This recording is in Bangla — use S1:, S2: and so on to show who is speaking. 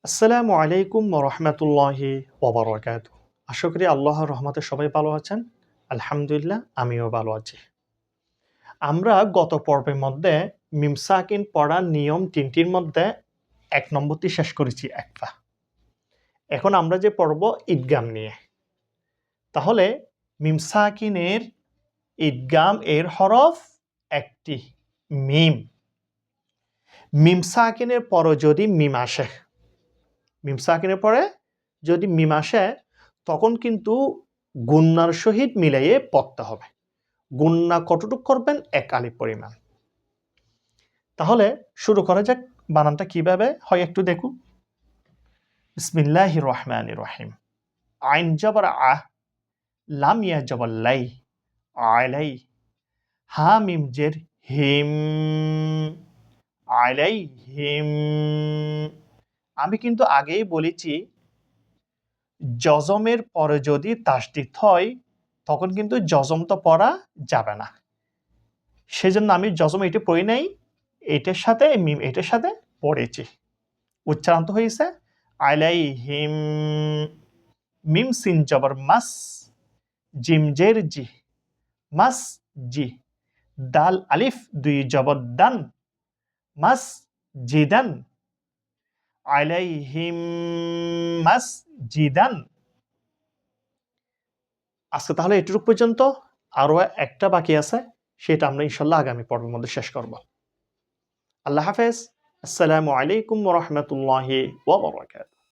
S1: আসসালামু আলাইকুম ওয়া রাহমাতুল্লাহি ওয়া বারাকাতুহু। আশা করি আল্লাহর রহমতে সবাই ভালো আছেন। আলহামদুলিল্লাহ আমিও ভালো আছি। আমরা গত পর্বের মধ্যে মিম সাকিন পড়ার নিয়ম ৩ টির মধ্যে ১ নম্বরটি শেষ করেছি একফা। এখন আমরা যে পড়ব ইদগাম নিয়ে। তাহলে মিম সাকিনের ইদগাম এর হরফ একটি মিম। মিম সাকিনের পরে যদি মিম আসে, মিম সাকিনের পরে যদি মিম আসে তখন কিন্তু গুন্নার সহিত মিলাইয়ে পড়তে হবে। গুন্না কতটুক করবেন? ১ আলিফ পরিমাণ। তাহলে শুরু করা যাক। বানানটা কিভাবে হয় একটু দেখুন। বিসমিল্লাহির রহমানির রহিম। আইন জবর আ, লাম ইয়া জবর লাই, আলাই। হা মিম জের হিম, আলাইহিম। আমি কিন্তু আগেই বলেছি জজমের পরে যদি তাসদিদ হয় তখন কিন্তু জজম তো পড়া যাবে না। সেজন্য আমি জজম এটা পড়ি নাই। এটার সাথে মিম এটার সাথে পড়েছি। উচ্চারণ তো হয়েছে আলাইহিম। মিম সিন জবর মাস, জিম জের জি, মাস জি। দাল আলিফ ২ জবর দান, মাস জিদান। আলাইহিম মাস জিদান। আজকে তাহলে এটুকু পর্যন্ত। আরো একটা বাকি আছে, সেটা আমরা ইনশাআল্লাহ আগামী পর্বের মধ্যে শেষ করব। আল্লাহ হাফেজ। আসসালামু আলাইকুম ওয়া রাহমাতুল্লাহি ওয়া বারাকাতুহু।